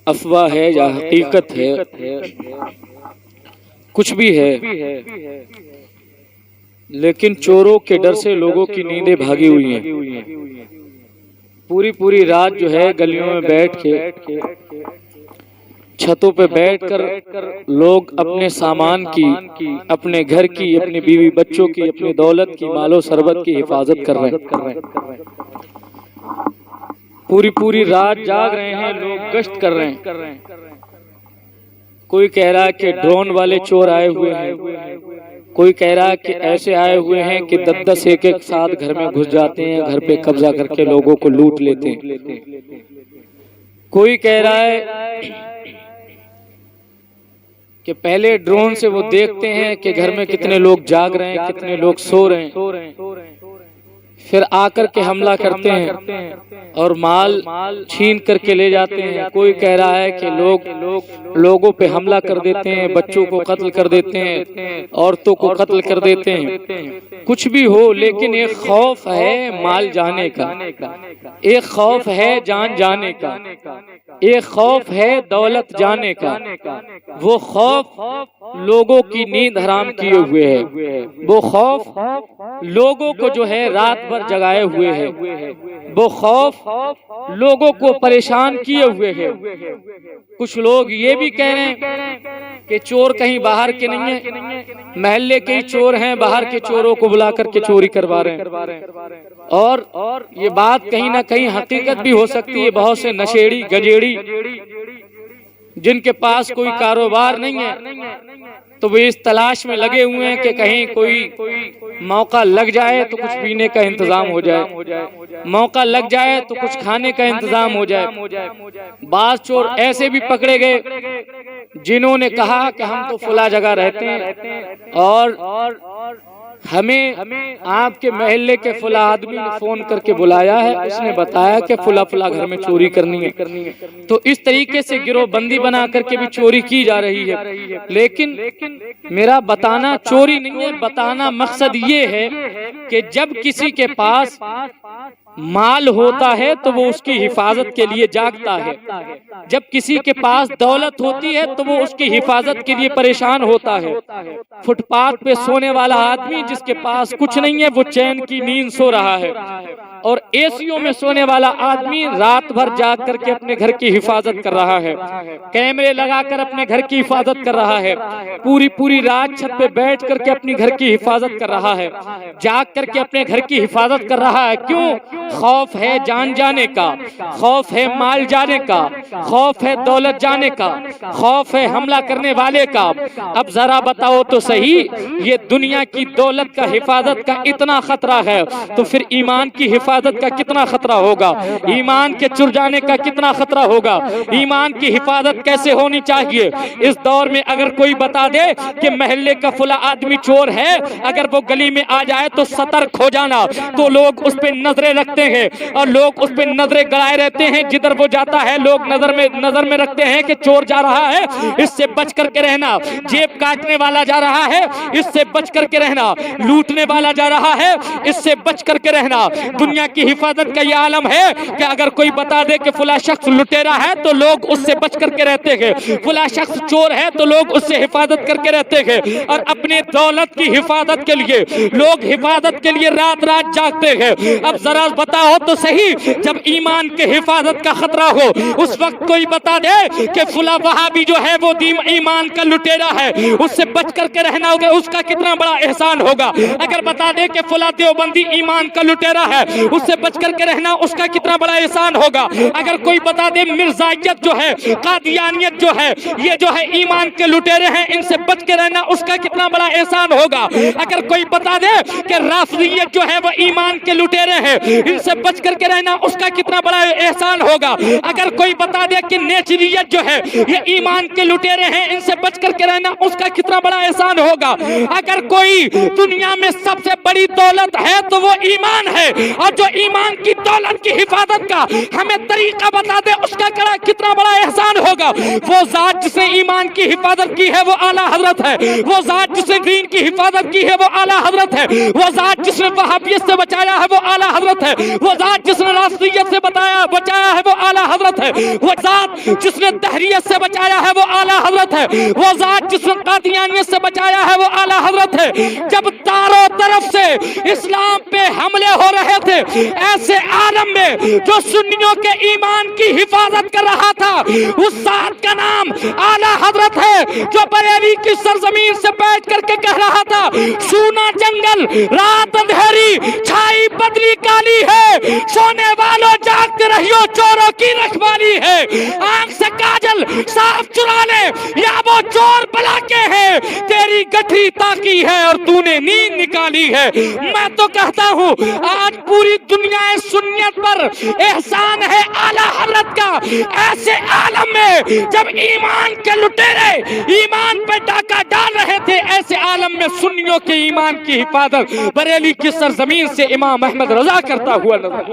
افواہ ہے یا حقیقت ہے، کچھ بھی ہے، لیکن چوروں کے ڈر سے لوگوں کی نیندیں بھاگی ہوئی ہیں۔ پوری رات جو ہے گلیوں میں بیٹھ کے، چھتوں پہ بیٹھ کر لوگ اپنے سامان کی، اپنے گھر کی، اپنی بیوی بچوں کی، اپنی دولت کی، مال و ثروت کی حفاظت کر رہے ہیں۔ پوری رات جاگ رہے ہیں، لوگ گشت کر رہے ہیں۔ کوئی کہہ رہا ہے کہ ڈرون والے چور آئے ہوئے ہیں، کوئی کہہ رہا ہے کہ ایسے آئے ہوئے ہیں کہ 10 ایک ساتھ گھر میں گھس جاتے ہیں، گھر پہ قبضہ کر کے لوگوں کو لوٹ لیتے ہیں۔ کوئی کہہ رہا ہے کہ پہلے ڈرون سے وہ دیکھتے ہیں کہ گھر میں کتنے لوگ جاگ رہے ہیں، کتنے لوگ سو رہے ہیں، پھر آ کر کے حملہ کرتے ہیں اور مال چھین کر کے لے جاتے ہیں۔ کوئی کہہ رہا ہے کہ لوگوں پہ حملہ کر دیتے ہیں، بچوں کو قتل کر دیتے ہیں، عورتوں کو قتل کر دیتے ہیں۔ کچھ بھی ہو، لیکن ایک خوف ہے مال جانے کا، ایک خوف ہے جان جانے کا، ایک خوف ہے دولت جانے کا۔ وہ خوف لوگوں کی نیند حرام کیے ہوئے ہے، وہ خوف لوگوں کو جو ہے رات بھر جگائے ہوئے ہے، وہ خوف لوگوں کو پریشان کیے ہوئے ہے۔ کچھ لوگ یہ بھی کہہ رہے ہیں کہ چور کہیں باہر کے نہیں ہیں، محلے کے ہی چور ہیں، باہر کے چوروں کو بلا کر کے چوری کروا رہے ہیں۔ اور یہ بات کہیں نہ کہیں حقیقت بھی ہو سکتی ہے۔ بہت سے نشیڑی گجیڑی جن کے پاس کوئی کاروبار نہیں ہے تو وہ اس تلاش میں لگے ہوئے ہیں کہ کہیں کوئی موقع لگ جائے تو کچھ پینے کا انتظام ہو جائے، موقع لگ جائے تو کچھ کھانے کا انتظام ہو جائے۔ بعض چور ایسے بھی پکڑے گئے جنہوں نے کہا کہ ہم تو فلاں جگہ رہتے ہیں اور ہمیں آپ کے محلے کے فلاں آدمی نے فون کر کے بلایا ہے، اس نے بتایا کہ فلاں گھر میں چوری کرنی ہے۔ تو اس طریقے سے گروہ بندی بنا کر کے بھی چوری کی جا رہی ہے۔ لیکن میرا بتانا چوری نہیں ہے، بتانا مقصد یہ ہے کہ جب کسی کے پاس مال ہوتا ہے تو وہ اس کی حفاظت کے لیے جاگتا ہے، جب کسی کے پاس دولت ہوتی ہے تو وہ اس کی حفاظت کے لیے پریشان ہوتا ہے۔ فٹ پاتھ پہ سونے والا آدمی جس کے پاس کچھ نہیں ہے وہ چین کی نیند سو رہا ہے، اور اے سیوں میں سونے والا آدمی رات بھر جاگ کر کے اپنے گھر کی حفاظت کر رہا ہے، کیمرے لگا کر اپنے گھر کی حفاظت کر رہا ہے، پوری رات چھت پہ بیٹھ کر کے اپنی گھر کی حفاظت کر رہا ہے، جاگ کر کے اپنے گھر کی حفاظت کر رہا ہے۔ کیوں؟ خوف ہے جان جانے کا، خوف ہے مال جانے کا، خوف ہے دولت جانے کا، خوف ہے حملہ کرنے والے کا۔ اب ذرا بتاؤ تو صحیح، یہ دنیا کی دولت کا حفاظت کا اتنا خطرہ ہے تو پھر ایمان کی حفاظت کا کتنا خطرہ ہوگا، ایمان کے چر جانے کا کتنا خطرہ ہوگا، ایمان کی حفاظت کیسے ہونی چاہیے۔ اس دور میں اگر کوئی بتا دے کہ محلے کا فلاں آدمی چور ہے، اگر وہ گلی میں آ جائے تو سترک ہو جانا، تو لوگ اس پہ نظریں رکھتے ہیں اور لوگ اس پہ نظریں گڑائے رہتے ہیں، جدھر وہ جاتا ہے لوگ نظر میں رکھتے ہیں کہ چور جا رہا ہے، اس سے بچ کر کے رہنا، جیب کاٹنے والا جا رہا ہے، اس سے بچ کر کے رہنا، لوٹنے والا جا رہا ہے، اس سے بچ کر کے رہنا۔ دنیا کی حفاظت کا یہ عالم ہے کہ اگر کوئی بتا دے کہ فلاں شخص لٹیرا ہے تو لوگ اس سے بچ کر کے رہتے ہیں، فلاں شخص چور ہے تو لوگ اس سے حفاظت کر کے رہتے ہیں، اور اپنے دولت کی حفاظت کے لیے لوگ حفاظت کے لیے رات جاگتے ہیں۔ اب ذرا بتاؤ تو صحیح، جب ایمان کے حفاظت کا خطرہ ہو اس وقت کوئی بتا دے کہ فلاں وہابی جو ہے وہ ایمان کا لٹیرا ہے، اس سے بچ کر کے رہنا ہوگا، اس کا کتنا بڑا احسان ہوگا۔ اگر بتا دے کہ فلاں دیوبندی ایمان کا لٹیرا ہے، اس سے بچ کر کے رہنا، اس کا کتنا بڑا احسان ہوگا۔ اگر کوئی بتا دے مرزائیت جو ہے، قادیانیت جو ہے، یہ جو ہے ایمان کے لٹیرے ہیں، ان سے بچ کے رہنا، اس کا کتنا بڑا احسان ہوگا۔ اگر کوئی بتا دے کہ رافضیت جو ہے وہ ایمان کے لٹیرے ہیں، ان سے بچ کر کے رہنا، اس کا کتنا بڑا احسان ہوگا۔ اگر کوئی بتا دے کہ نیچریت جو ہے یہ ایمان کے لٹیرے ہیں، ان سے بچ کر کے رہنا، اس کا کتنا بڑا احسان ہوگا۔ اگر کوئی دنیا میں سب سے بڑی دولت ہے تو وہ ایمان ہے، اور جو ایمان کی دولت کی حفاظت کا ہمیں طریقہ بتا دے، اس کا کتنا بڑا احسان ہوگا۔ ہوگا وہ ذات جس نے ایمان کی حفاظت کی ہے وہ اعلیٰ حضرت ہے، وہ ذات جس نے دین کی حفاظت کی ہے وہ اعلیٰ حضرت ہے، وہ ذات جس نے وہابیت سے بچایا ہے وہ اعلیٰ حضرت ہے، وہ ذات جس نے راسخیت سے بچایا ہے وہ اعلیٰ حضرت ہے، وہ ذات جس نے تحریت سے بچایا ہے وہ اعلیٰ حضرت ہے، وہ ذات جس نے قادیانیت سے بچایا ہے وہ اعلیٰ حضرت ہے۔ جب چاروں طرف سے اسلام پہ حملے ہو رہے تھے، ایسے عالم میں جو سنیوں کے ایمان کی حفاظت کر رہا تھا، اس ذات کا نام اعلیٰ حضرت ہے، جو بریلی کی سرزمین سے بیٹھ کر کے کہہ رہا تھا سونا جنگل رات اندھیری چھائی بدلی کالی ہے، سونے والوں جاگتے رہیو چوروں کی رکھوالی ہے، آنکھ سے کاجل صاف چرا لے یا وہ چور بلا کے ہے، تیری گٹھی تاکی ہے اور تو نے نیند نکالی ہے۔ میں تو کہتا ہوں آج پوری دنیا سنیت پر احسان ہے اعلیٰ حضرت کا، ایسے عالم میں جب ایمان کے لٹیرے ایمان پہ ڈاکہ ڈال رہے تھے، ایسے عالم میں سنیوں کے ایمان کی حفاظت بریلی کی سرزمین سے امام احمد رضا کرتا ہوا نظر